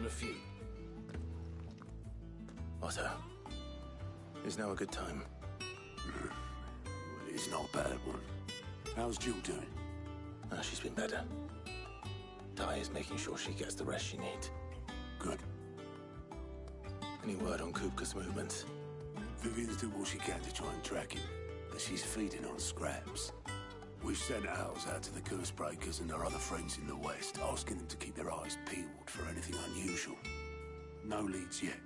than a few. Otto, is now a good time? Well, it's not a bad one. How's Jill doing? Oh, she's been better. Ty is making sure she gets the rest she needs. Good. Any word on Kupka's movements? Vivian's doing what she can to try and track him, but she's feeding on scraps. We've sent ours out to the Cursebreakers and our other friends in the West, asking them to keep their eyes peeled for anything unusual. No leads yet,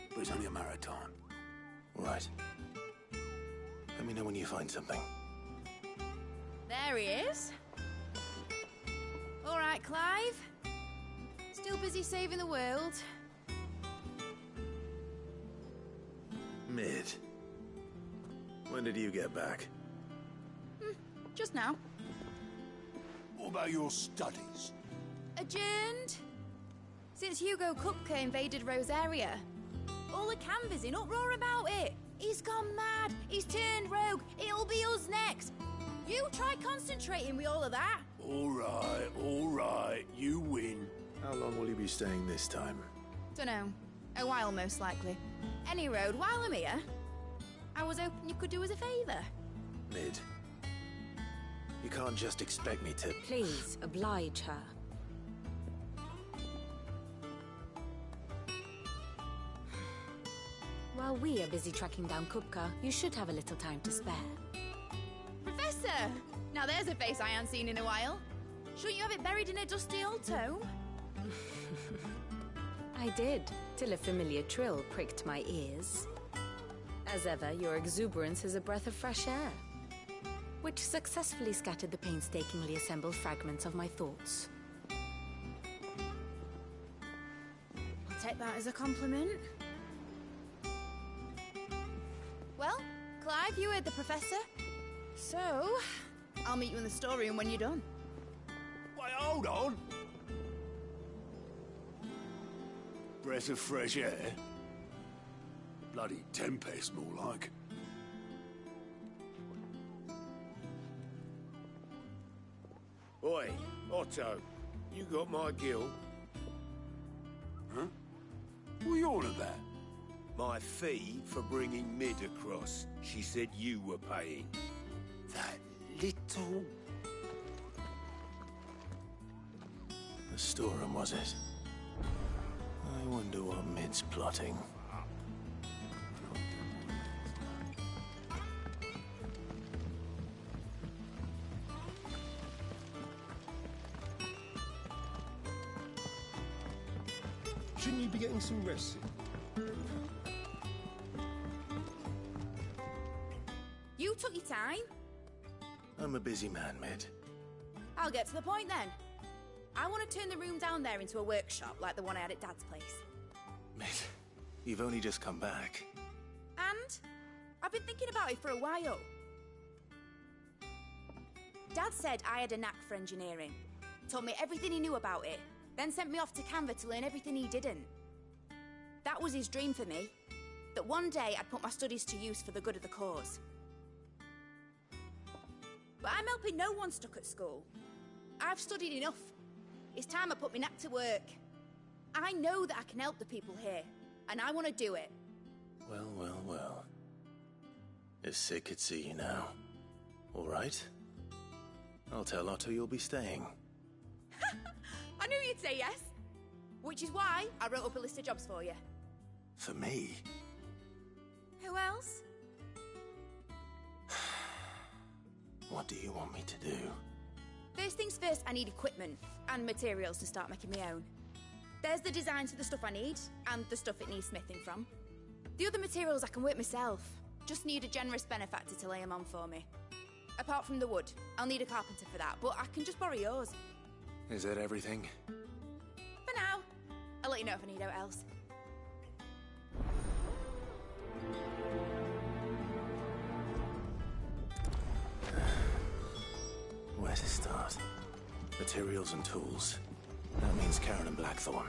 but it's only a matter of time. All right. Let me know when you find something. There he is. All right, Clive. Still busy saving the world. Mid. When did you get back? Just now. What about your studies? Adjourned. Since Hugo Kupka invaded Rosaria. All the canvas in uproar about it. He's gone mad. He's turned rogue. It'll be us next. You try concentrating with all of that. All right, you win. How long will you be staying this time? Dunno. A while, most likely. Any road, while I'm here, I was hoping you could do us a favour. Mid. You can't just expect me to... Please, oblige her. While we are busy tracking down Kupka, you should have a little time to spare. Professor! Now there's a face I ain't seen in a while. Shouldn't you have it buried in a dusty old tome? I did, till a familiar trill pricked my ears. As ever, your exuberance is a breath of fresh air, which successfully scattered the painstakingly assembled fragments of my thoughts. I'll take that as a compliment. Well, Clive, you heard the Professor. So, I'll meet you in the storeroom when you're done. Wait, hold on. Breath of fresh air? Bloody tempest, more like. Oi, Otto, you got my gill? Huh? What are you on about? My fee for bringing Mid across. She said you were paying. That little... The storeroom, was it? I wonder what Mid's plotting. Shouldn't you be getting some rest soon? You took your time. I'm a busy man, Mid. I'll get to the point then. I want to turn the room down there into a workshop like the one I had at Dad's place. Mid, you've only just come back. And I've been thinking about it for a while. Dad said I had a knack for engineering. Told me everything he knew about it. Then sent me off to Canva to learn everything he didn't. That was his dream for me. That one day I'd put my studies to use for the good of the cause. But I'm helping no one stuck at school. I've studied enough. It's time I put my knack to work. I know that I can help the people here, and I want to do it. Well, well, well. If Sid could see you now. All right. I'll tell Otto you'll be staying. I knew you'd say yes. Which is why I wrote up a list of jobs for you. For me? Who else? What do you want me to do? First things first, I need equipment and materials to start making my own. There's the designs for the stuff I need, and the stuff it needs smithing from. The other materials I can work myself. Just need a generous benefactor to lay them on for me. Apart from the wood, I'll need a carpenter for that, but I can just borrow yours. Is that everything? For now. I'll let you know if I need out else. Where to start? Materials and tools. That means Karen and Blackthorn.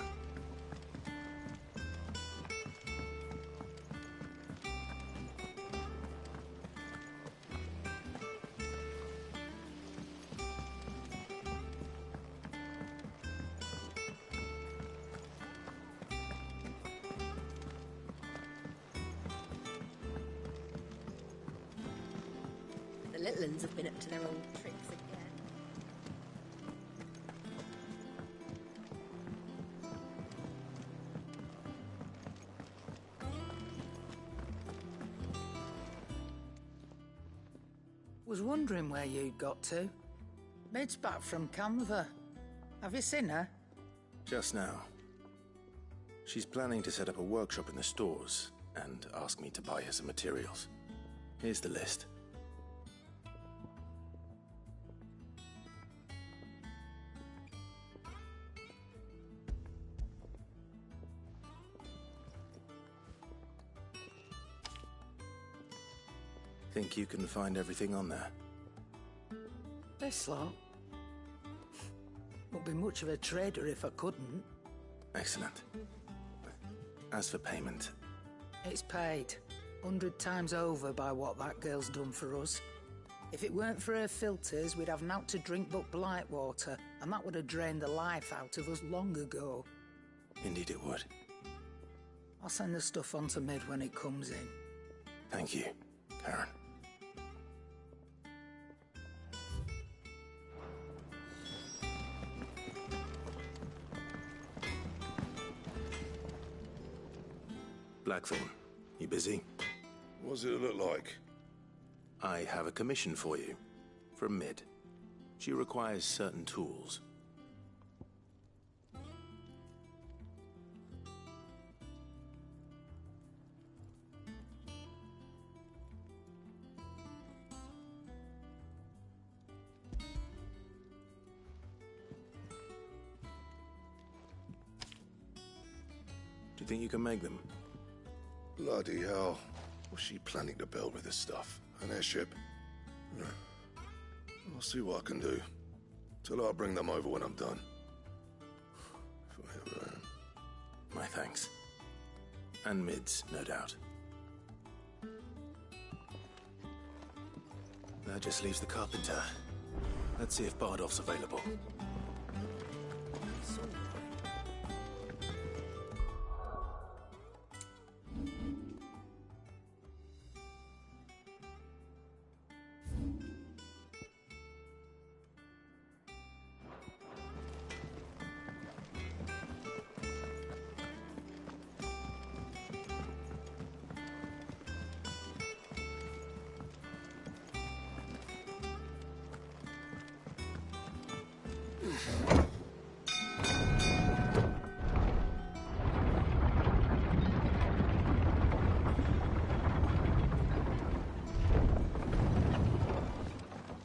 little uns have been up to their old tricks again. Was wondering where you'd got to. Mid's back from Canva. Have you seen her? Just now. She's planning to set up a workshop in the stores and ask me to buy her some materials. Here's the list. Think you can find everything on there? This lot. Wouldn't be much of a trader if I couldn't. Excellent. As for payment... It's paid. 100 times over by what that girl's done for us. If it weren't for her filters, we'd have naught to drink but blight water, and that would have drained the life out of us long ago. Indeed it would. I'll send the stuff on to Mid when it comes in. Thank you, Karen. Blackthorn, you busy? What does it look like? I have a commission for you. From Mid. She requires certain tools. Do you think you can make them? Bloody hell. What's she planning to build with this stuff? An airship? I'll see what I can do. Tell her I'll bring them over when I'm done. If I ever am. My thanks. And Mid's, no doubt. That just leaves the carpenter. Let's see if Bardolph's available.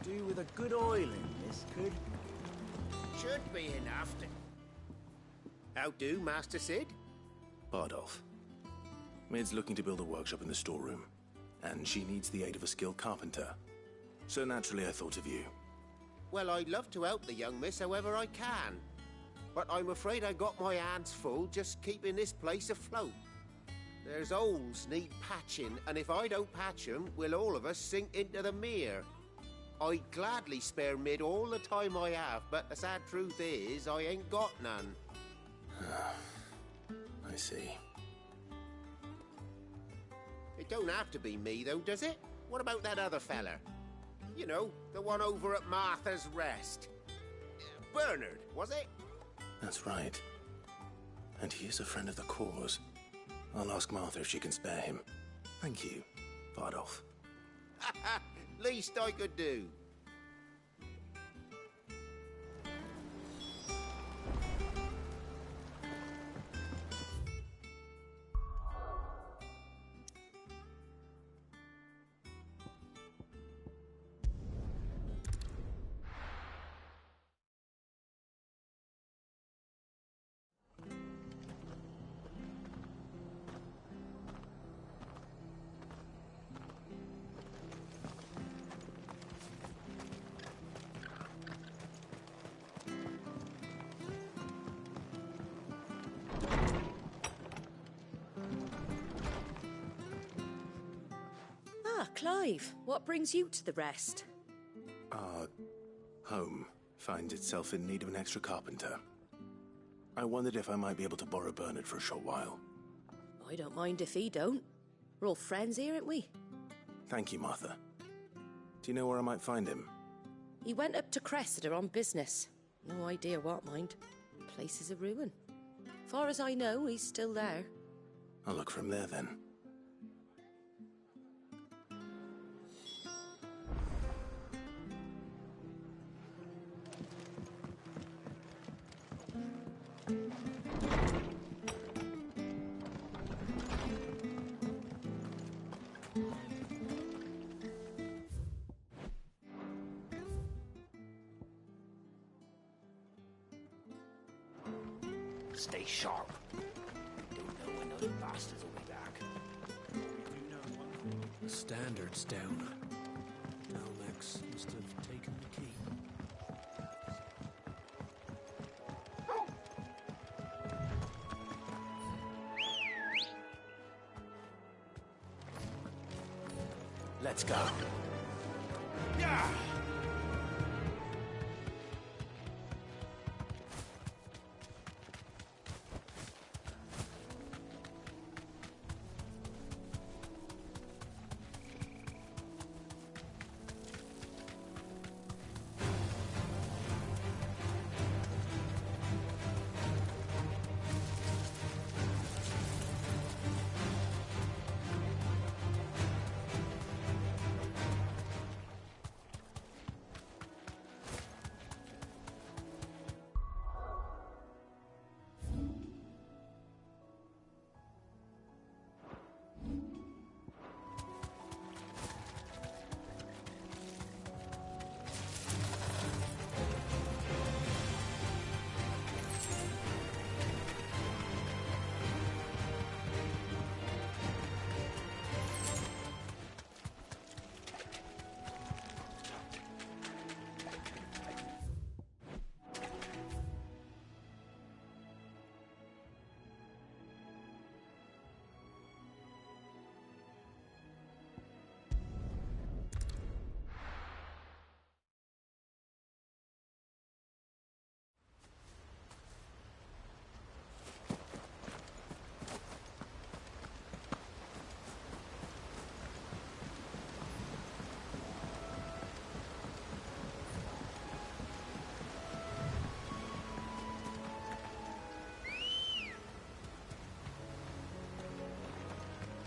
Do with a good oil in this, could? Should be enough to... How do, Master Sid? Bardolph. Mid's looking to build a workshop in the storeroom, and she needs the aid of a skilled carpenter. So naturally I thought of you. Well, I'd love to help the young miss however I can. But I'm afraid I got my hands full just keeping this place afloat. There's holes need patching, and if I don't patch 'em, we'll all of us sink into the mere. I'd gladly spare Mid all the time I have, but the sad truth is, I ain't got none. I see. It don't have to be me, though, does it? What about that other fella? You know, the one over at Martha's Rest. Bernard, was it? That's right. And he is a friend of the cause. I'll ask Martha if she can spare him. Thank you, Bardolph. Least I could do. Clive, what brings you to the Rest? Our home finds itself in need of an extra carpenter. I wondered if I might be able to borrow Bernard for a short while. I don't mind if he don't. We're all friends here, aren't we? Thank you, Martha. Do you know where I might find him? He went up to Cressida on business. No idea what, mind. Place is a ruin. Far as I know, he's still there. I'll look from there then. Stay sharp. Don't know when those bastards will be back. The standard's down. Alex must have taken the key. Let's go. Yeah!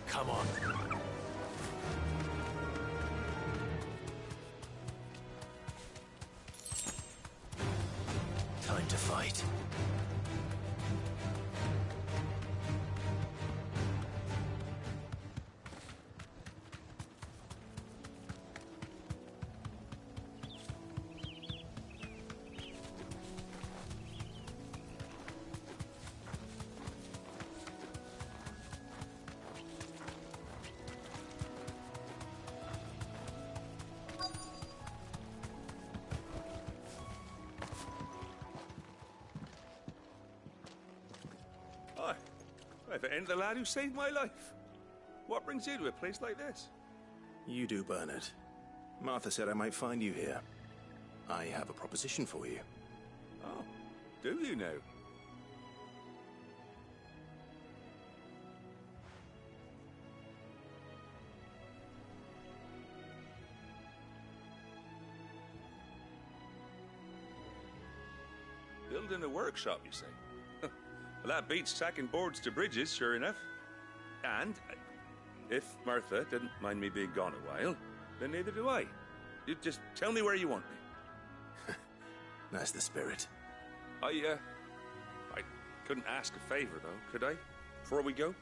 Come on. Time to fight. Hi. If it ain't the lad who saved my life. What brings you to a place like this? You do, Bernard. Martha said I might find you here. I have a proposition for you. Oh, do you now? Building a workshop, you say? Well, that beats tacking boards to bridges, sure enough. And if Martha didn't mind me being gone a while, then neither do I. You just tell me where you want me. That's the spirit. I couldn't ask a favor, though, could I? Before we go?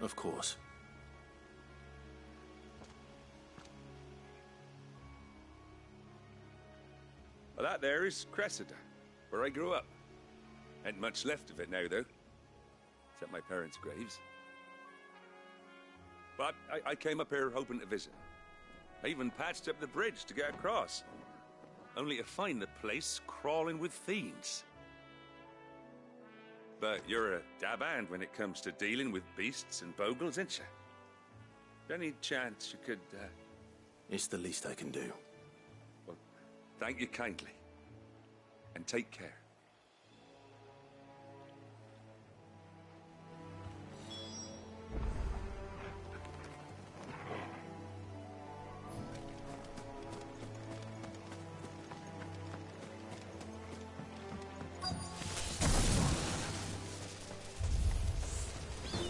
Of course. Well, that there is Cressida, where I grew up. Ain't much left of it now, though. Except my parents' graves. But I came up here hoping to visit. I even patched up the bridge to get across. Only to find the place crawling with fiends. But you're a dab hand when it comes to dealing with beasts and bogles, ain't you? Any chance you could, It's the least I can do. Well, thank you kindly. And take care.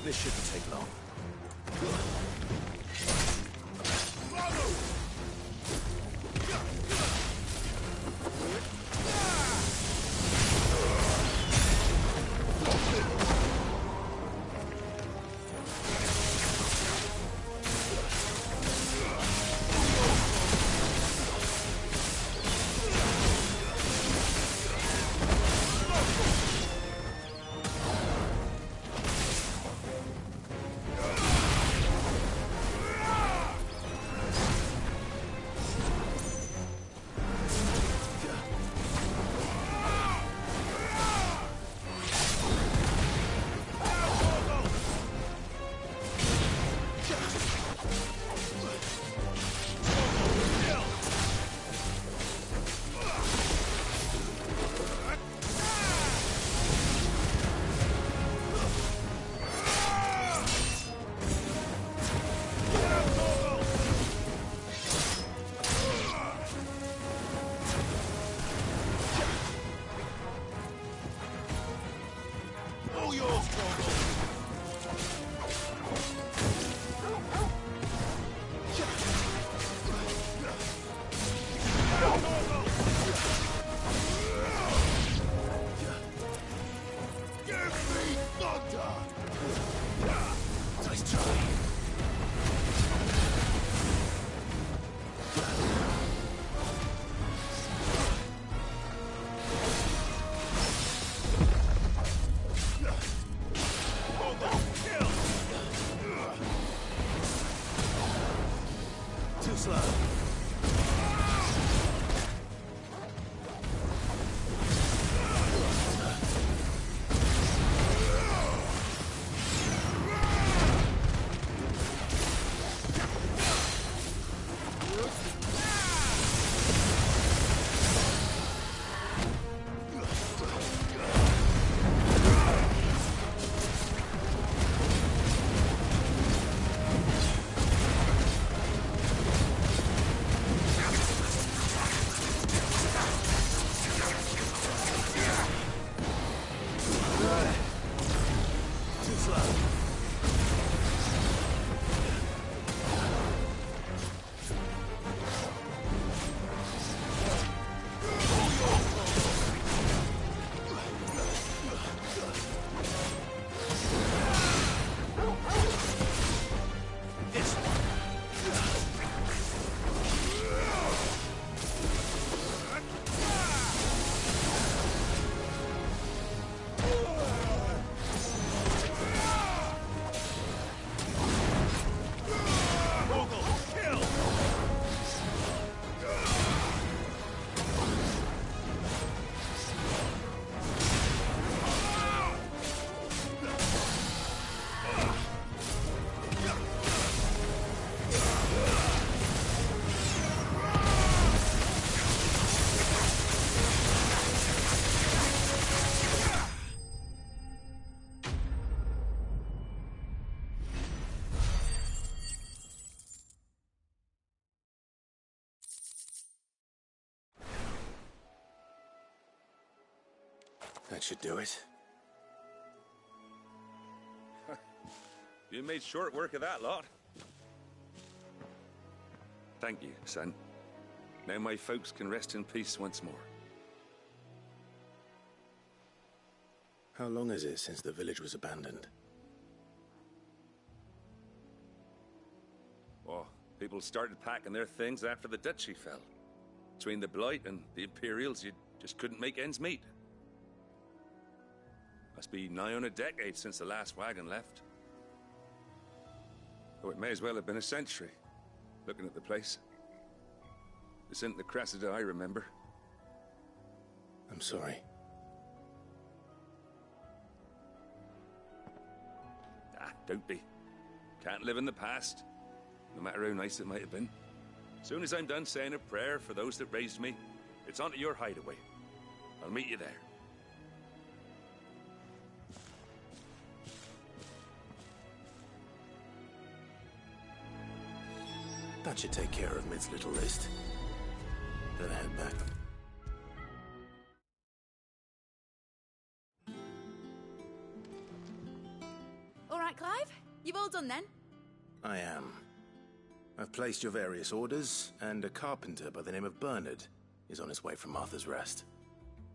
This shouldn't take long. That should do it. You made short work of that lot. Thank you, son. Now my folks can rest in peace once more. How long is it since the village was abandoned? Oh, people started packing their things after the duchy fell. Between the Blight and the Imperials, you just couldn't make ends meet. Must be nigh on a decade since the last wagon left. Oh, it may as well have been a century, looking at the place. This isn't the Cressida I remember. I'm sorry. Ah, don't be. Can't live in the past, no matter how nice it might have been. Soon as I'm done saying a prayer for those that raised me, it's on to your hideaway. I'll meet you there. That should take care of Mid's little list. Then head back. All right. right, Clive? You've all done then? I am. I've placed your various orders, and a carpenter by the name of Bernard is on his way from Arthur's Rest.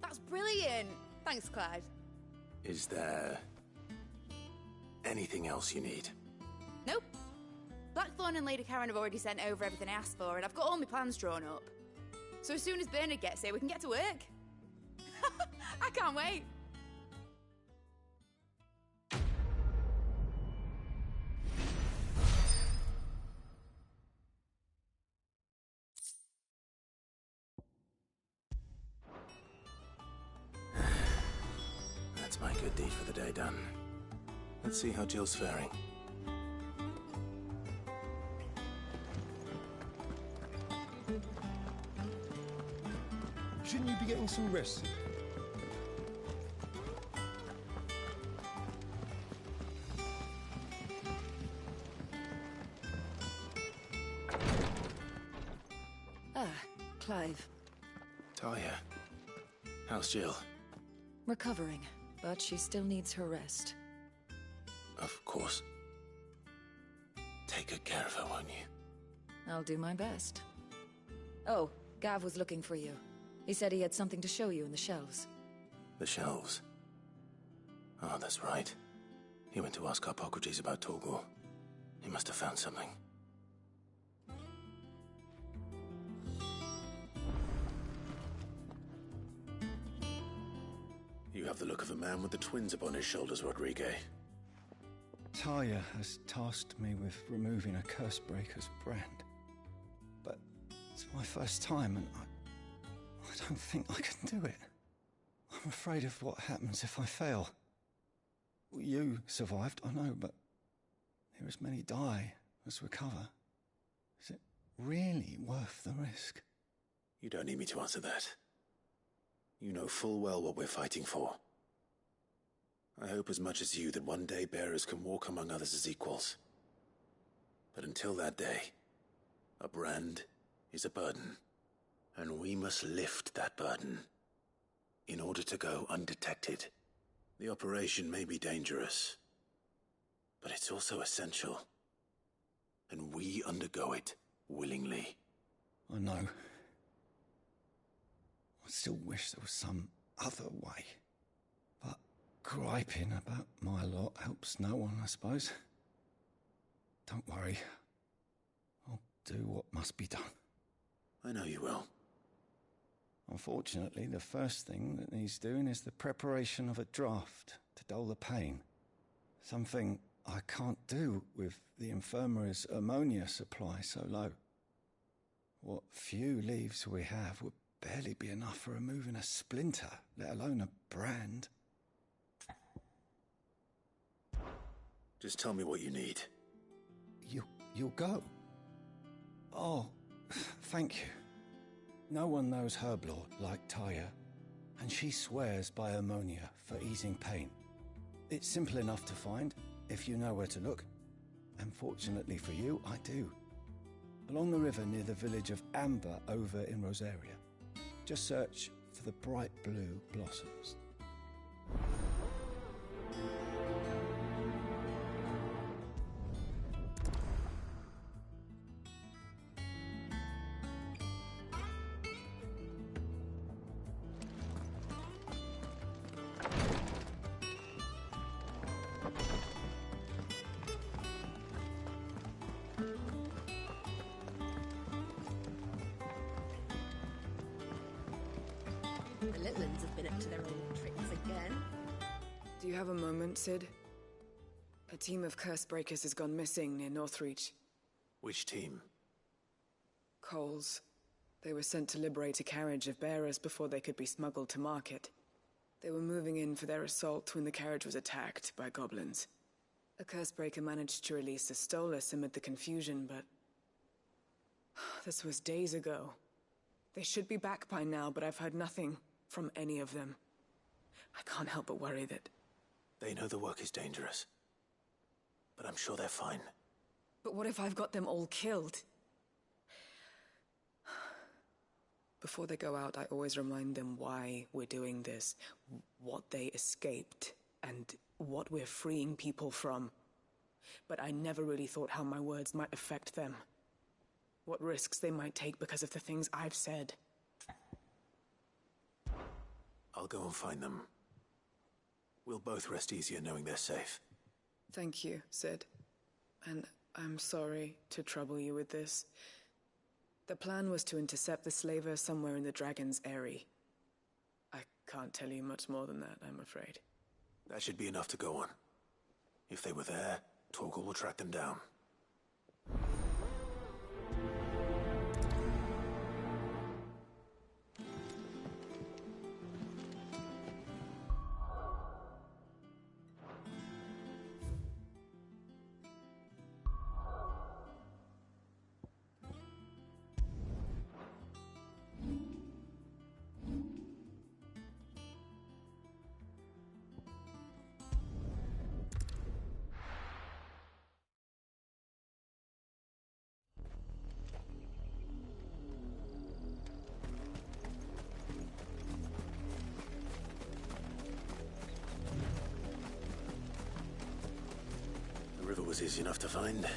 That's brilliant! Thanks, Clive. Is there anything else you need? Nope. Blackthorn and Lady Karen have already sent over everything I asked for, and I've got all my plans drawn up. So as soon as Bernard gets here, we can get to work. I can't wait. That's my good deed for the day done. Let's see how Jill's faring. Shouldn't you be getting some rest? Ah, Clive. Talia, how's Jill? Recovering, but she still needs her rest. Of course. Take good care of her, won't you? I'll do my best. Oh, Gav was looking for you. He said he had something to show you in the shelves. The shelves? Oh, that's right. He went to ask Harpocrates about Torgor. He must have found something. You have the look of a man with the twins upon his shoulders, Rodrigue. Talia has tasked me with removing a Cursebreaker's brand. But it's my first time, and I don't think I can do it. I'm afraid of what happens if I fail. You survived, I know, but there as many die as recover. Is it really worth the risk? You don't need me to answer that. You know full well what we're fighting for. I hope as much as you that one day bearers can walk among others as equals. But until that day, a brand is a burden, and we must lift that burden in order to go undetected. The operation may be dangerous, but it's also essential, and we undergo it willingly. I know. I still wish there was some other way. But griping about my lot helps no one, I suppose. Don't worry. I'll do what must be done. I know you will. Unfortunately, the first thing that needs doing is the preparation of a draft to dull the pain. Something I can't do with the infirmary's ammonia supply so low. What few leaves we have would barely be enough for removing a splinter, let alone a brand. Just tell me what you need. You'll go? Oh, thank you. No one knows Herblord like Talia, and she swears by ammonia for easing pain. It's simple enough to find, if you know where to look. And fortunately for you, I do. Along the river near the village of Amber over in Rosaria. Just search for the bright blue blossoms. The little ones have been up to their old tricks again. Do you have a moment, Sid? A team of Cursebreakers has gone missing near Northreach. Which team? Coles. They were sent to liberate a carriage of bearers before they could be smuggled to market. They were moving in for their assault when the carriage was attacked by goblins. A Cursebreaker managed to release a Stolas amid the confusion, but this was days ago. They should be back by now, but I've heard nothing from any of them. I can't help but worry that... They know the work is dangerous, but I'm sure they're fine. But what if I've got them all killed? Before they go out, I always remind them why we're doing this, what they escaped, and what we're freeing people from. but I never really thought how my words might affect them. What risks they might take because of the things I've said. I'll go and find them. We'll both rest easier knowing they're safe. Thank you, Sid. And I'm sorry to trouble you with this. The plan was to intercept the slaver somewhere in the Dragon's Eyrie. I can't tell you much more than that, I'm afraid. That should be enough to go on. If they were there, Torgal will track them down. Was easy enough to find. Now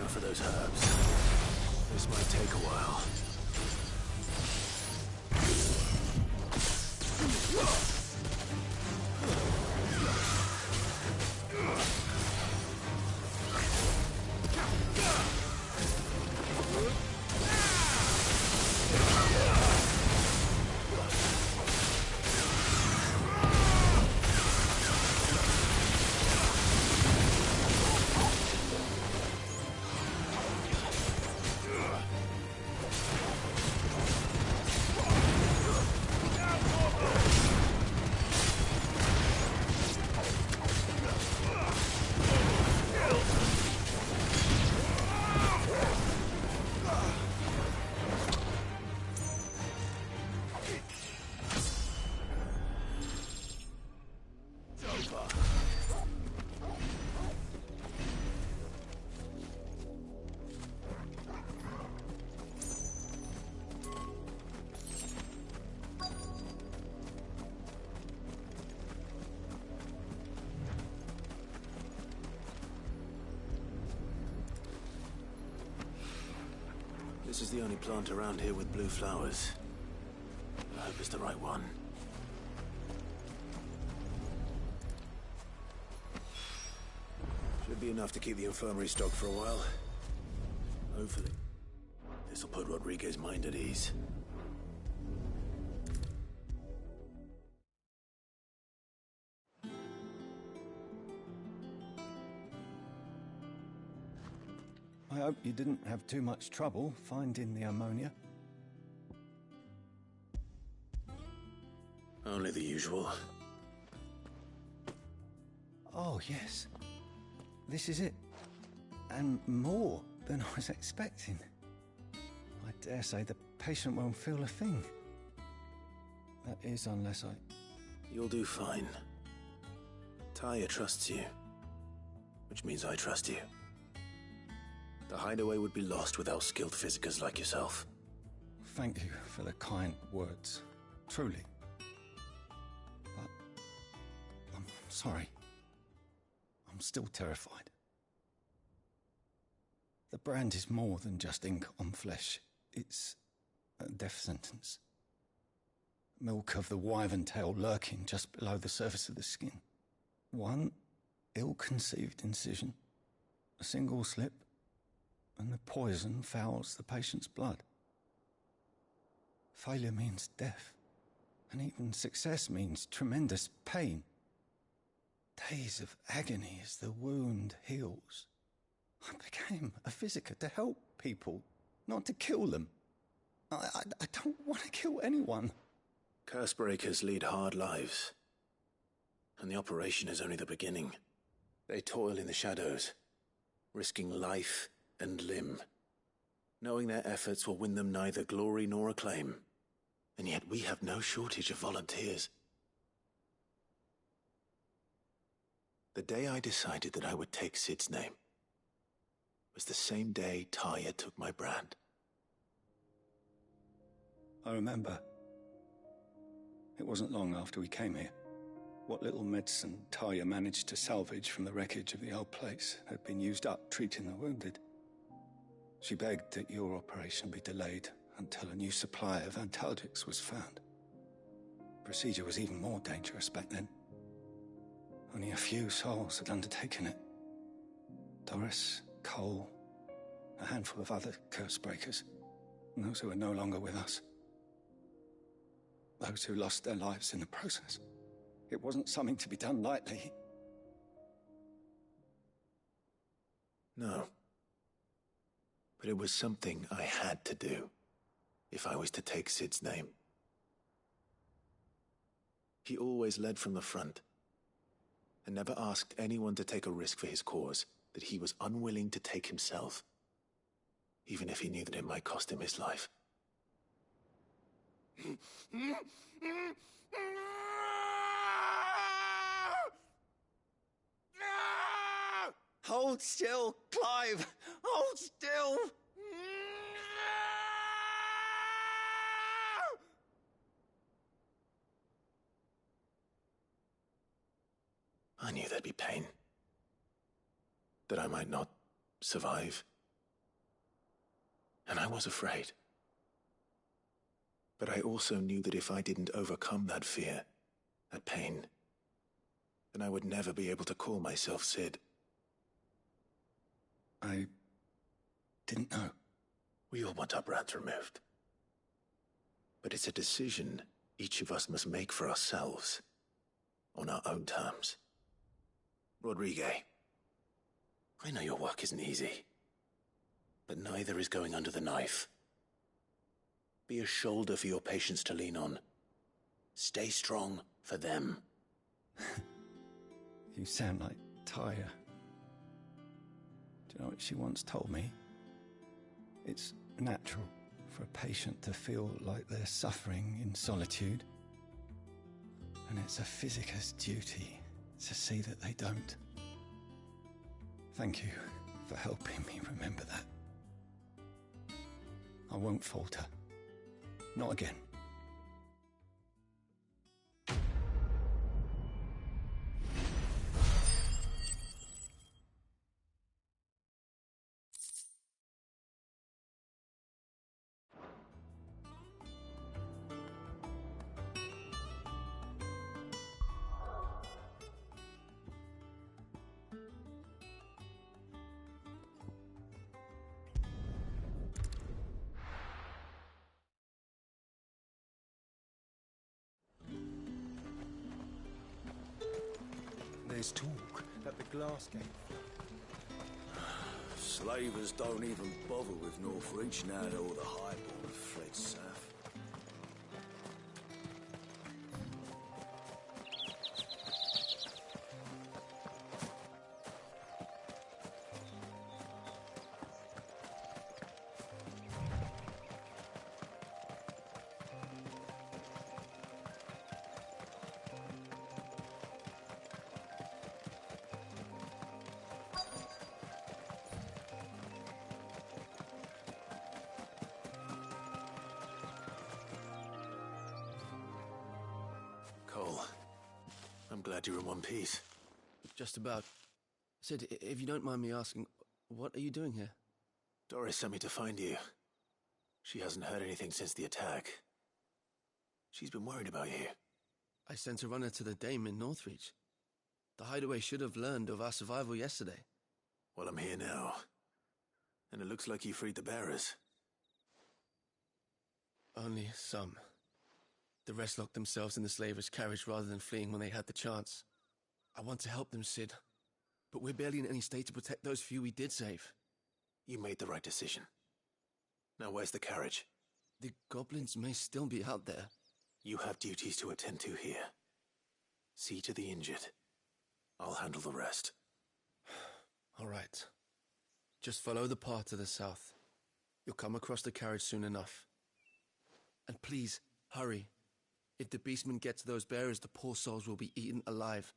for those herbs. This might take a while. This is the only plant around here with blue flowers. I hope it's the right one. Should be enough to keep the infirmary stocked for a while. Hopefully. This'll put Rodriguez's mind at ease. I hope you didn't have too much trouble finding the ammonia. Only the usual. Oh, yes. This is it. And more than I was expecting. I dare say the patient won't feel a thing. That is, unless I... You'll do fine. Tyr trusts you. Which means I trust you. The hideaway would be lost without skilled physicers like yourself. Thank you for the kind words. Truly. But... I'm sorry. I'm still terrified. The brand is more than just ink on flesh. It's a death sentence. Milk of the wyvern tail lurking just below the surface of the skin. One ill-conceived incision, a single slip, and the poison fouls the patient's blood. Failure means death, and even success means tremendous pain. Days of agony as the wound heals. I became a physiker to help people, not to kill them. I don't want to kill anyone. Cursebreakers lead hard lives, and the operation is only the beginning. They toil in the shadows, risking life and limb, knowing their efforts will win them neither glory nor acclaim. And yet we have no shortage of volunteers. The day I decided that I would take Sid's name was the same day Tyr took my brand. I remember. It wasn't long after we came here. What little medicine Talia managed to salvage from the wreckage of the old place had been used up treating the wounded. She begged that your operation be delayed until a new supply of antalgics was found. Procedure was even more dangerous back then. Only a few souls had undertaken it. Doris, Cole, a handful of other curse breakers, and those who are no longer with us. Those who lost their lives in the process. It wasn't something to be done lightly. No. But it was something I had to do, if I was to take Sid's name. He always led from the front, and never asked anyone to take a risk for his cause that he was unwilling to take himself, even if he knew that it might cost him his life. Hold still, Clive! Hold still! I knew there'd be pain. That I might not survive. And I was afraid. But I also knew that if I didn't overcome that fear, that pain, then I would never be able to call myself Sid. I didn't know. We all want our brands removed. But it's a decision each of us must make for ourselves, on our own terms. Rodrigue, I know your work isn't easy, but neither is going under the knife. Be a shoulder for your patients to lean on. Stay strong for them. You sound like Talia. Do you know what she once told me? It's natural for a patient to feel like they're suffering in solitude. And it's a physicist's duty to see that they don't. Thank you for helping me remember that. I won't falter. Not again. There's talk at the Glass Gate. Slavers don't even bother with Northreach now that all the highborn have fled south. Cole, I'm glad you're in one piece. Just about. Sid, if you don't mind me asking, what are you doing here? Doris sent me to find you. She hasn't heard anything since the attack. She's been worried about you. I sent a runner to the Dame in Northreach. The hideaway should have learned of our survival yesterday. Well, I'm here now. And it looks like you freed the bearers. Only some. The rest locked themselves in the slaver's carriage rather than fleeing when they had the chance. I want to help them, Sid. But we're barely in any state to protect those few we did save. You made the right decision. Now where's the carriage? The goblins may still be out there. You have duties to attend to here. See to the injured. I'll handle the rest. All right. Just follow the path to the south. You'll come across the carriage soon enough. And please, hurry. If the beastmen get to those bearers, the poor souls will be eaten alive.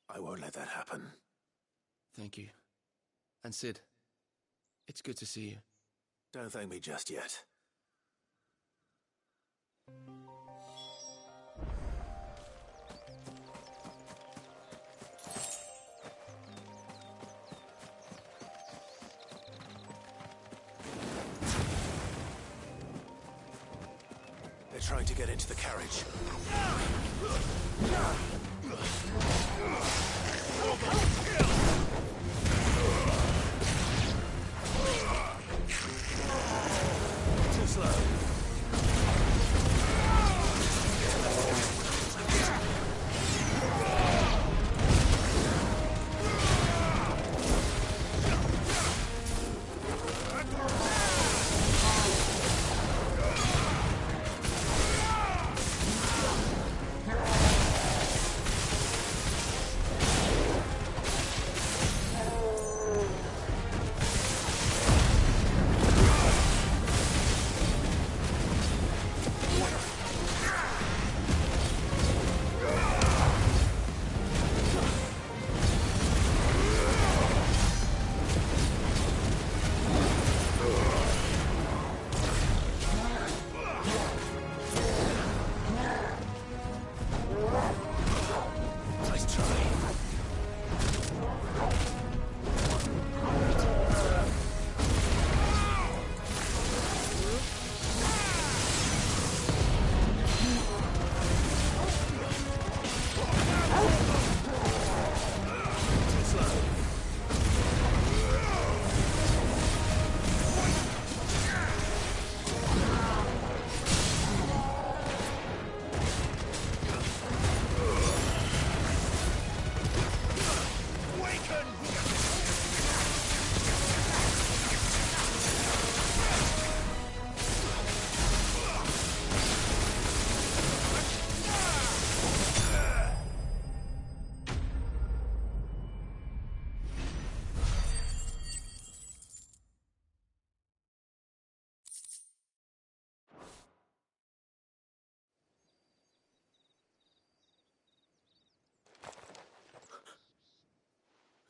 I won't let that happen. Thank you. And Sid, it's good to see you. Don't thank me just yet. trying to get into the carriage. Too slow.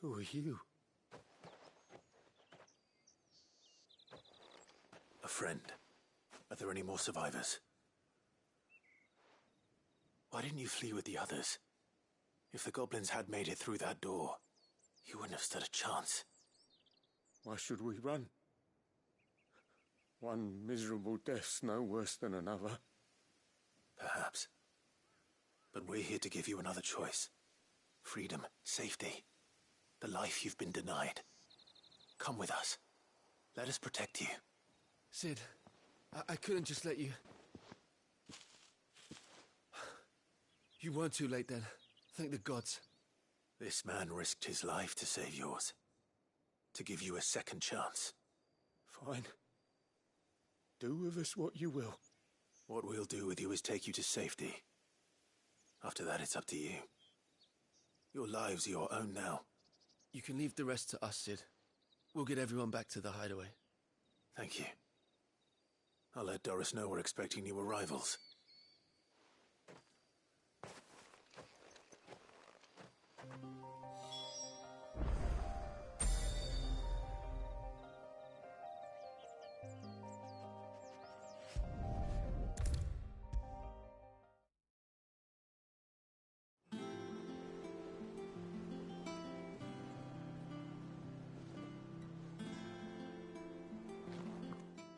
Who are you? A friend. Are there any more survivors? Why didn't you flee with the others? If the goblins had made it through that door, you wouldn't have stood a chance. Why should we run? One miserable death's no worse than another. Perhaps. But we're here to give you another choice. Freedom, safety, the life you've been denied. Come with us. Let us protect you. Cid, I couldn't just let you... You weren't too late then. Thank the gods. This man risked his life to save yours. To give you a second chance. Fine. Do with us what you will. What we'll do with you is take you to safety. After that, it's up to you. Your lives are your own now. You can leave the rest to us, Cid. We'll get everyone back to the hideaway. Thank you. I'll let Doris know we're expecting new arrivals.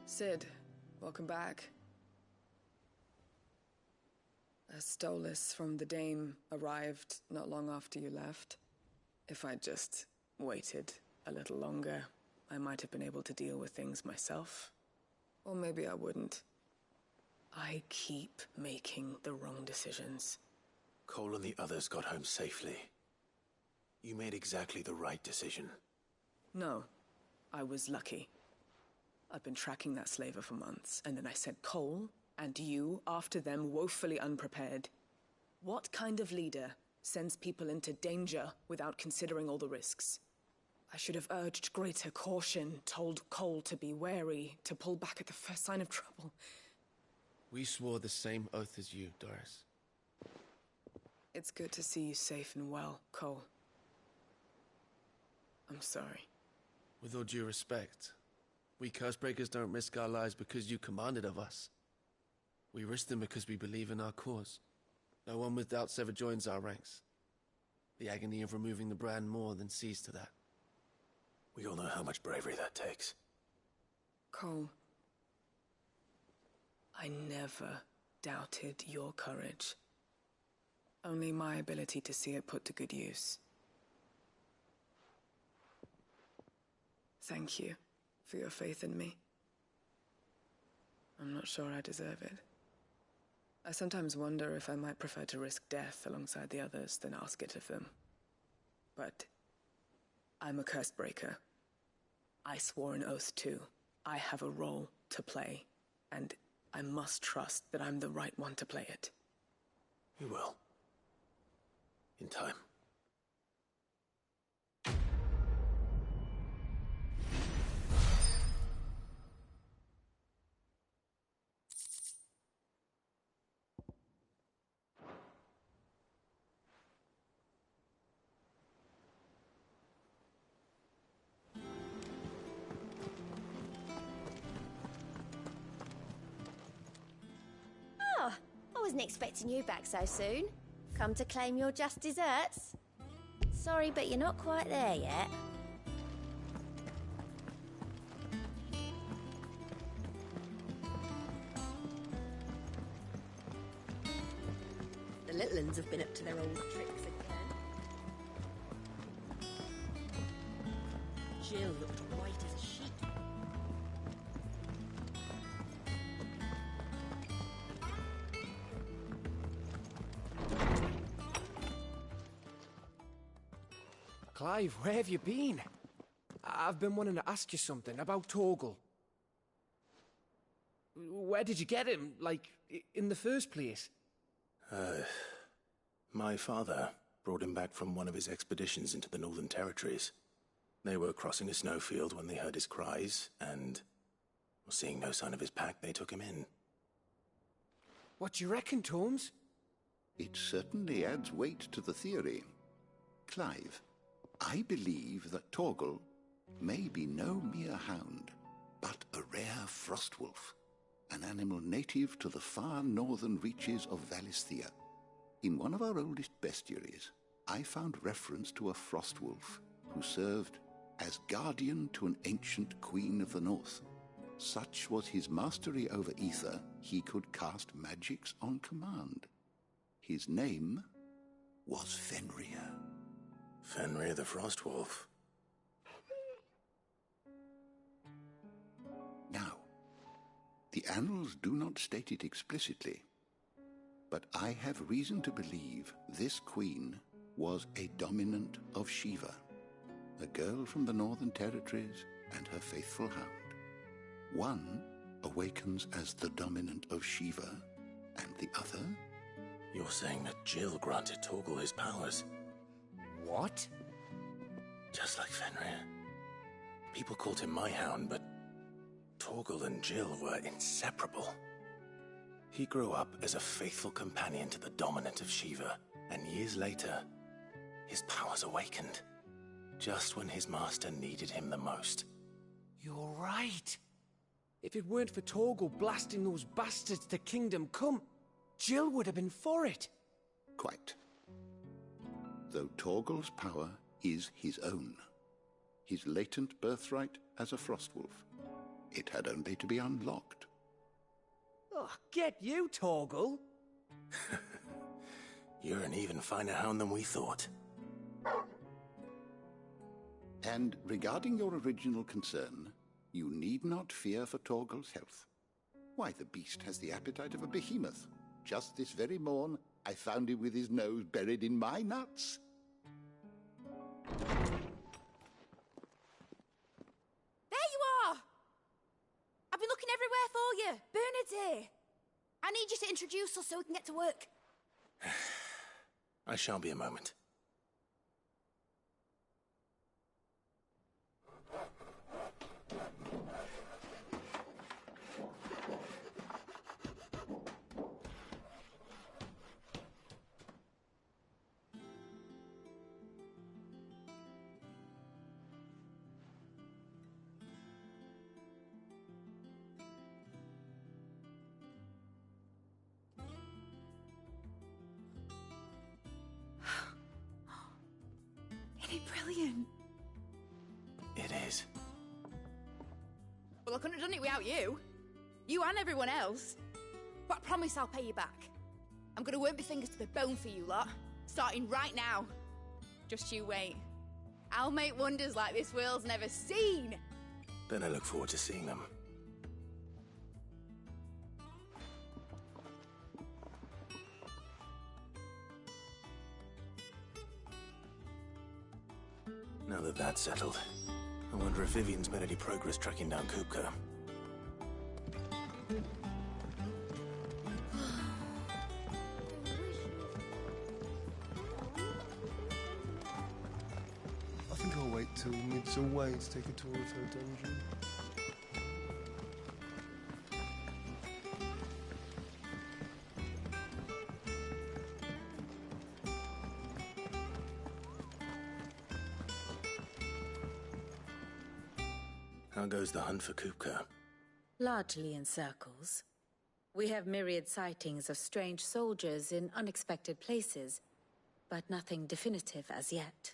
Cid, welcome back. A Stolas from the Dame arrived not long after you left. If I'd just waited a little longer, I might have been able to deal with things myself. Or maybe I wouldn't. I keep making the wrong decisions. Cole and the others got home safely. You made exactly the right decision. No, I was lucky. I've been tracking that slaver for months, and then I sent Cole and you after them, woefully unprepared. What kind of leader sends people into danger without considering all the risks? I should have urged greater caution, told Cole to be wary, to pull back at the first sign of trouble. We swore the same oath as you, Doris. It's good to see you safe and well, Cole. I'm sorry. With all due respect, we Cursebreakers don't risk our lives because you commanded of us. We risk them because we believe in our cause. No one with doubts ever joins our ranks. The agony of removing the brand more than sees to that. We all know how much bravery that takes. Cole, I never doubted your courage. Only my ability to see it put to good use. Thank you for your faith in me. I'm not sure I deserve it. I sometimes wonder if I might prefer to risk death alongside the others than ask it of them. But I'm a curse breaker. I swore an oath too. I have a role to play, and I must trust that I'm the right one to play it. You will. In time. Oh, I wasn't expecting you back so soon. Come to claim your just desserts? Sorry, but you're not quite there yet. The little uns have been up to their old tricks again. Jill looked white as a sheet. Clive, where have you been? I've been wanting to ask you something about Torgal. Where did you get him, like, in the first place? My father brought him back from one of his expeditions into the Northern Territories. They were crossing a snowfield when they heard his cries, and, seeing no sign of his pack, they took him in. What do you reckon, Tomes? It certainly adds weight to the theory. Clive, I believe that Torgal may be no mere hound, but a rare frostwolf, an animal native to the far northern reaches of Valisthea. In one of our oldest bestiaries, I found reference to a frostwolf who served as guardian to an ancient queen of the north. Such was his mastery over ether, he could cast magics on command. His name was Fenrir. Fenrir the Frostwolf. Now, the annals do not state it explicitly, but I have reason to believe this queen was a dominant of Shiva, a girl from the Northern Territories and her faithful hound. One awakens as the dominant of Shiva, and the other... You're saying that Jill granted Torgal his powers? What? Just like Fenrir. People called him my hound, but Torgal and Jill were inseparable. He grew up as a faithful companion to the dominant of Shiva, and years later, his powers awakened, just when his master needed him the most. You're right. If it weren't for Torgal blasting those bastards to Kingdom Come, Jill would have been for it. Quite. Though Torgal's power is his own, his latent birthright as a Frostwolf, it had only to be unlocked. Oh, get you, Torgal! You're an even finer hound than we thought. And regarding your original concern, you need not fear for Torgal's health. Why, the beast has the appetite of a behemoth. Just this very morn, I found him with his nose buried in my nuts. There you are! I've been looking everywhere for you. Bernard's here. I need you to introduce us so we can get to work. I shall be a moment. Isn't it brilliant? It is. Well, I couldn't have done it without you. You and everyone else. But I promise I'll pay you back. I'm gonna work my fingers to the bone for you lot, starting right now. Just you wait. I'll make wonders like this world's never seen. Then I look forward to seeing them. Now that that's settled, I wonder if Vivian's made any progress tracking down Kupka. I think I'll wait till Mid's away to take a tour of her dungeon. How goes the hunt for Kupka? Largely in circles. We have myriad sightings of strange soldiers in unexpected places, but nothing definitive as yet.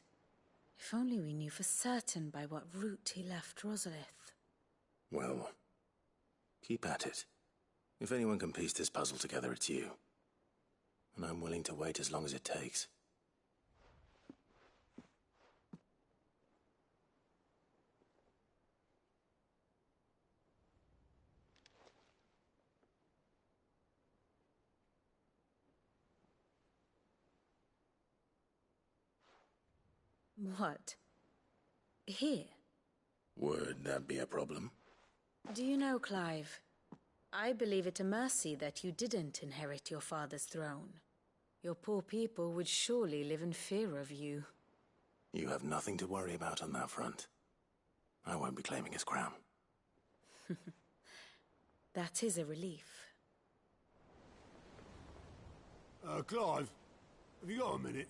If only we knew for certain by what route he left Rosalith. Well, keep at it. If anyone can piece this puzzle together, it's you. And I'm willing to wait as long as it takes. What? Here? Would that be a problem? Do you know, Clive? I believe it a mercy that you didn't inherit your father's throne. Your poor people would surely live in fear of you. You have nothing to worry about on that front. I won't be claiming his crown. That is a relief. Clive, have you got a minute?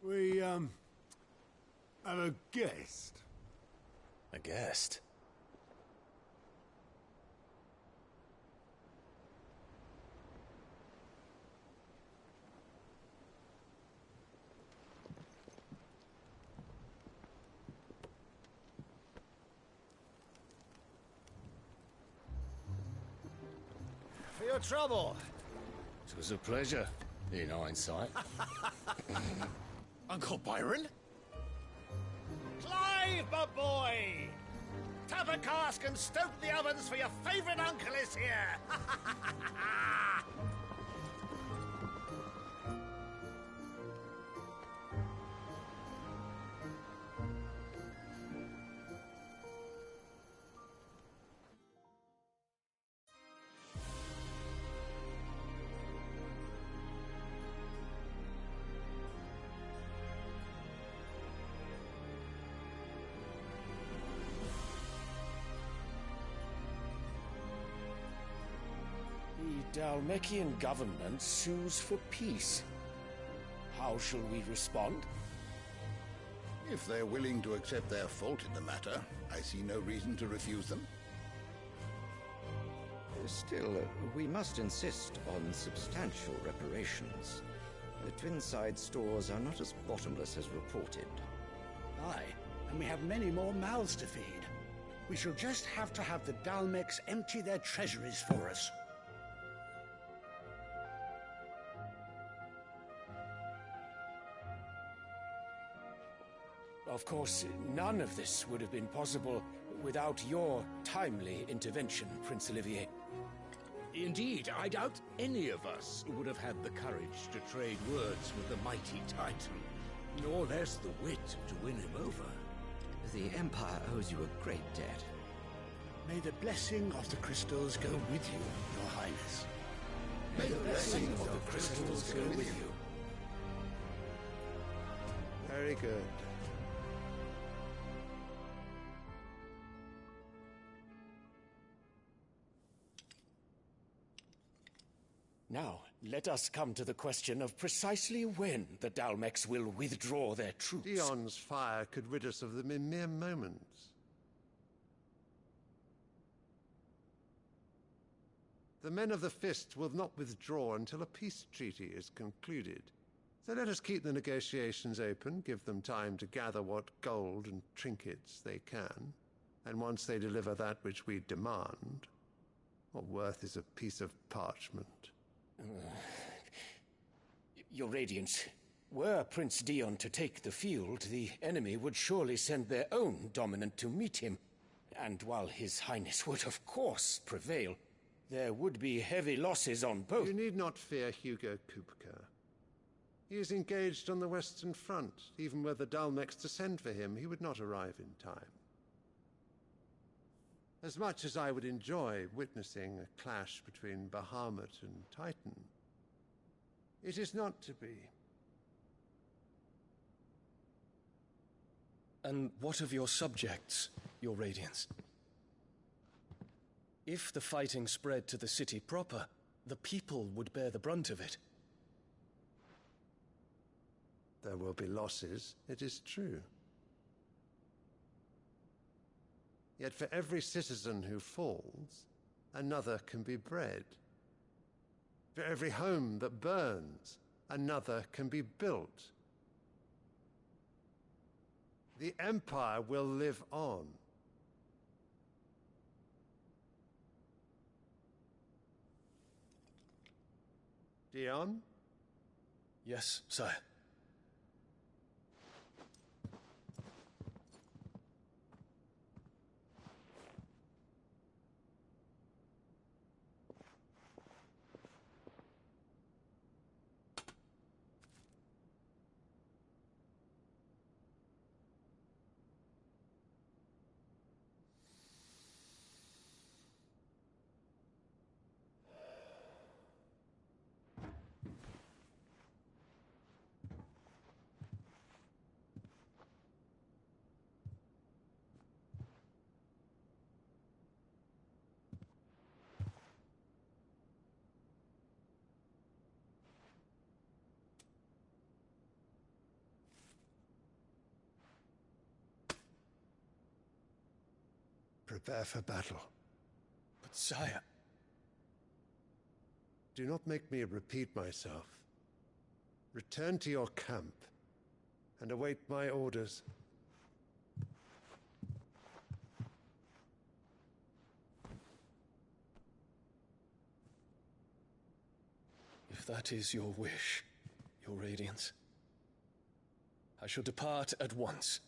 We, have a guest. A guest? For your trouble. It was a pleasure, in hindsight. Uncle Byron? Clive, my boy! Tap a cask and stoke the ovens, for your favourite uncle is here! The Dhalmekian government sues for peace. How shall we respond? If they're willing to accept their fault in the matter, I see no reason to refuse them. Still, we must insist on substantial reparations. The Twinside stores are not as bottomless as reported. Aye, and we have many more mouths to feed. We shall just have to have the Dhalmecs empty their treasuries for us. Of course, none of this would have been possible without your timely intervention, Prince Olivier. Indeed, I doubt any of us would have had the courage to trade words with the mighty Titan, nor less the wit to win him over. The Empire owes you a great debt. May the blessing of the crystals go with you, Your Highness. May the blessing of the crystals go with you. Very good. Now, let us come to the question of precisely when the Dhalmecs will withdraw their troops. Dion's fire could rid us of them in mere moments. The men of the Fist will not withdraw until a peace treaty is concluded. So let us keep the negotiations open, give them time to gather what gold and trinkets they can, and once they deliver that which we demand, What worth is a piece of parchment? Your Radiance, were Prince Dion to take the field, the enemy would surely send their own dominant to meet him. And while His Highness would of course prevail, there would be heavy losses on both. You need not fear Hugo Kupka. He is engaged on the Western Front. Even were the Dalmex to send for him, he would not arrive in time. As much as I would enjoy witnessing a clash between Bahamut and Titan, it is not to be. And what of your subjects, Your Radiance? If the fighting spread to the city proper, the people would bear the brunt of it. There will be losses, it is true. Yet for every citizen who falls, another can be bred. For every home that burns, another can be built. The Empire will live on. Dion? Yes, sire. Prepare for battle. But sire... Do not make me repeat myself. Return to your camp and await my orders. If that is your wish, Your Radiance, I shall depart at once.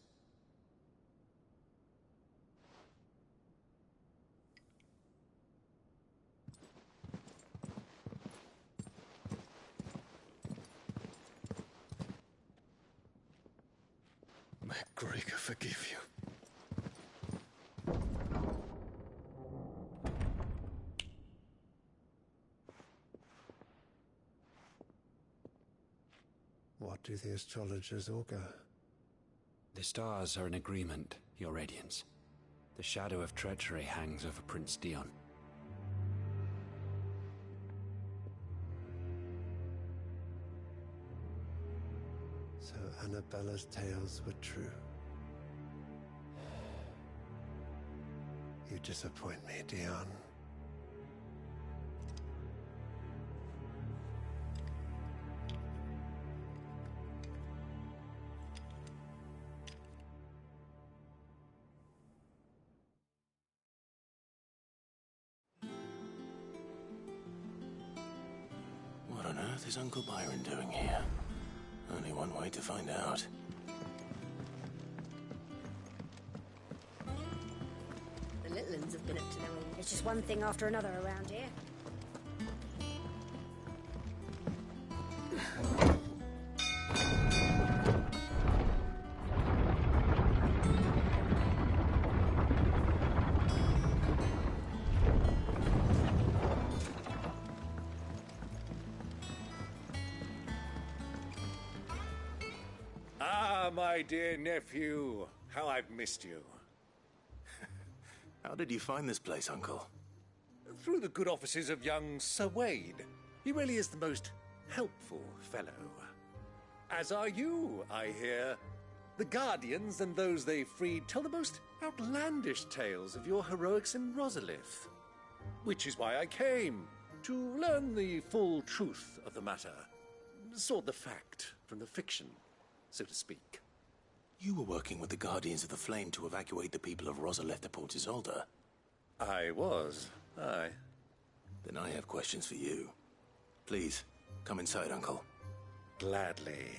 May Gregor forgive you. What do the astrologers augur? The stars are in agreement, Your Radiance. The shadow of treachery hangs over Prince Dion. So Annabella's tales were true. You disappoint me, Dion. What on earth is Uncle Byron doing here? Only one way to find out. The little uns have been up to their own. It's just one thing after another around here. Ah, my dear nephew, how I've missed you. How did you find this place, Uncle? Through the good offices of young Sir Wade. He really is the most helpful fellow. As are you, I hear. The Guardians and those they freed tell the most outlandish tales of your heroics in Rosalith. Which is why I came, to learn the full truth of the matter. Sort the fact from the fiction, so to speak. You were working with the Guardians of the Flame to evacuate the people of Rosalith to Port Isolde. I was, aye. Then I have questions for you. Please, come inside, Uncle. Gladly.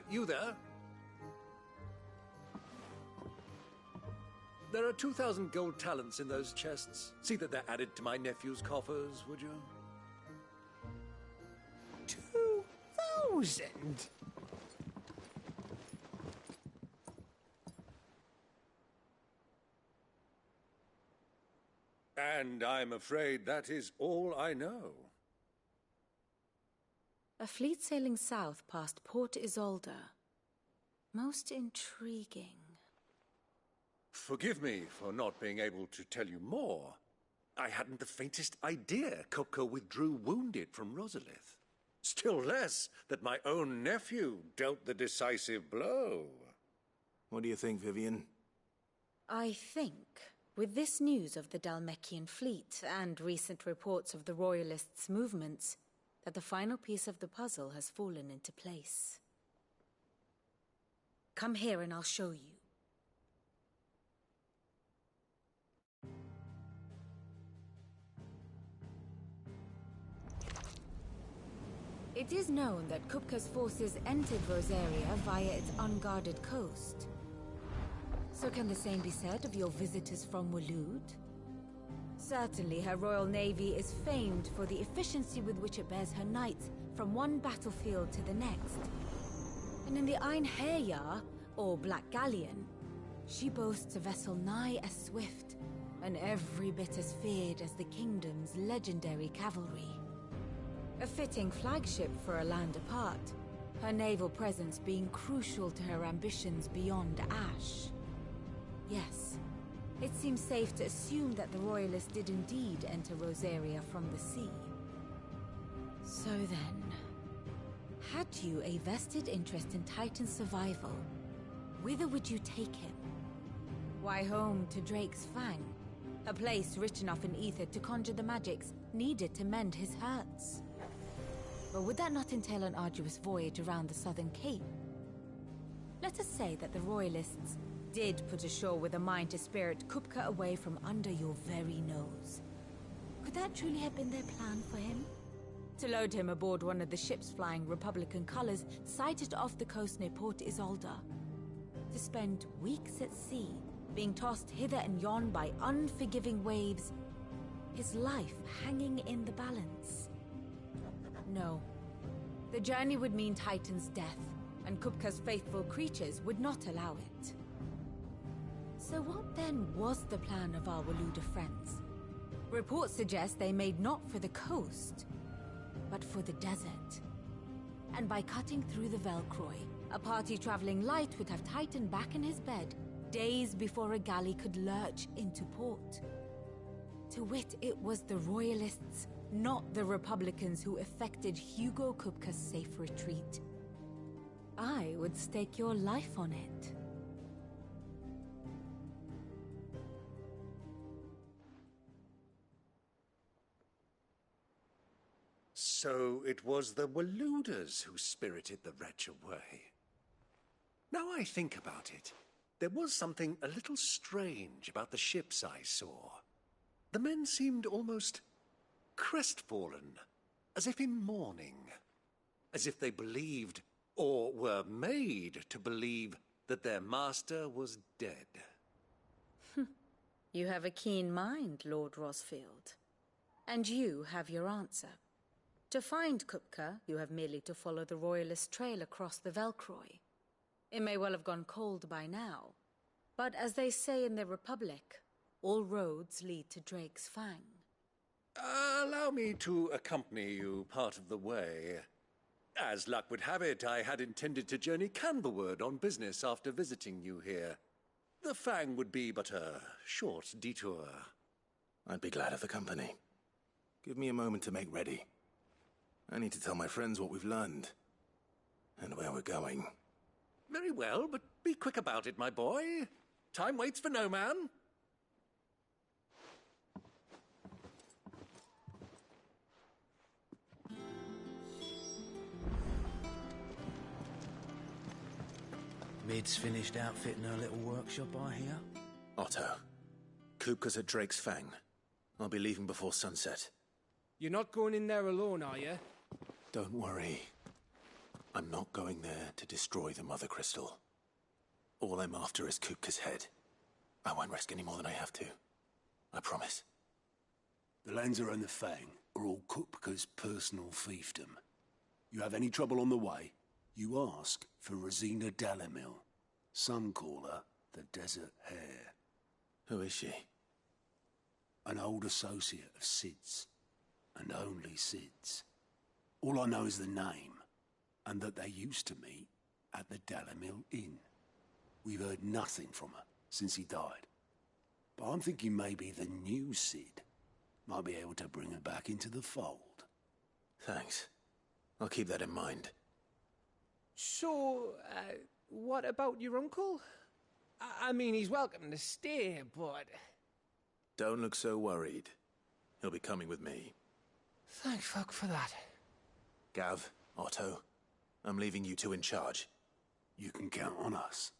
You there? There are 2,000 gold talents in those chests. See that they're added to my nephew's coffers, would you? 2,000? And I'm afraid that is all I know. A fleet sailing south past Port Isolde. Most intriguing. Forgive me for not being able to tell you more. I hadn't the faintest idea Kupka withdrew wounded from Rosalith. Still less that my own nephew dealt the decisive blow. What do you think, Vivian? I think, with this news of the Dhalmekian fleet and recent reports of the Royalists' movements, that the final piece of the puzzle has fallen into place. Come here and I'll show you. It is known that Kupka's forces entered Rosaria via its unguarded coast. So can the same be said of your visitors from Waloed? Certainly her Royal Navy is famed for the efficiency with which it bears her knights from one battlefield to the next. And in the Einherjar, or Black Galleon, she boasts a vessel nigh as swift and every bit as feared as the kingdom's legendary cavalry. A fitting flagship for a land apart, her naval presence being crucial to her ambitions beyond Ash. Yes, it seems safe to assume that the Royalists did indeed enter Rosaria from the sea. So then, had you a vested interest in Titan's survival, whither would you take him? Why, home to Drake's Fang, a place rich enough in ether to conjure the magics needed to mend his hurts. But would that not entail an arduous voyage around the southern cape? Let us say that the Royalists did put ashore with a mind to spirit Kupka away from under your very nose. Could that truly have been their plan for him? To load him aboard one of the ships flying Republican colors sighted off the coast near Port Isolde. To spend weeks at sea, being tossed hither and yon by unforgiving waves, his life hanging in the balance. No. The journey would mean Titan's death, and Kupka's faithful creatures would not allow it. So what then was the plan of our Waloed friends? Reports suggest they made not for the coast, but for the desert. And by cutting through the Velcroy, a party traveling light would have Titan back in his bed days before a galley could lurch into port. To wit, it was the Royalists, not the Republicans, who effected Hugo Kupka's safe retreat. I would stake your life on it. So it was the Waloeders who spirited the wretch away. Now I think about it, there was something a little strange about the ships I saw. The men seemed almost crestfallen, as if in mourning, as if they believed, or were made to believe, that their master was dead. You have a keen mind, Lord Rosfield. And you have your answer. To find Kupka, you have merely to follow the Royalist trail across the Velcroy. It may well have gone cold by now, but as they say in the Republic, all roads lead to Drake's Fang. Allow me to accompany you part of the way. As luck would have it, I had intended to journey Candlewood on business after visiting you here. The Fang would be but a short detour. I'd be glad of the company. Give me a moment to make ready. I need to tell my friends what we've learned, and where we're going. Very well, but be quick about it, my boy. Time waits for no man. Mid's finished outfitting her little workshop, I hear. Otto, Kupka's at Drake's Fang. I'll be leaving before sunset. You're not going in there alone, are you? Don't worry. I'm not going there to destroy the Mother Crystal. All I'm after is Kupka's head. I won't risk any more than I have to. I promise. The Lancer and the Fang are all Kupka's personal fiefdom. You have any trouble on the way, you ask for Rosina Dalimil. Some call her the Desert Hare. Who is she? An old associate of Sid's, and only Sid's. All I know is the name, and that they used to meet at the Dalimil Inn. We've heard nothing from her since he died. But I'm thinking maybe the new Sid might be able to bring her back into the fold. Thanks. I'll keep that in mind. So, what about your uncle? I mean, he's welcome to stay, but... Don't look so worried. He'll be coming with me. Thank fuck for that. Gav, Otto, I'm leaving you two in charge. You can count on us.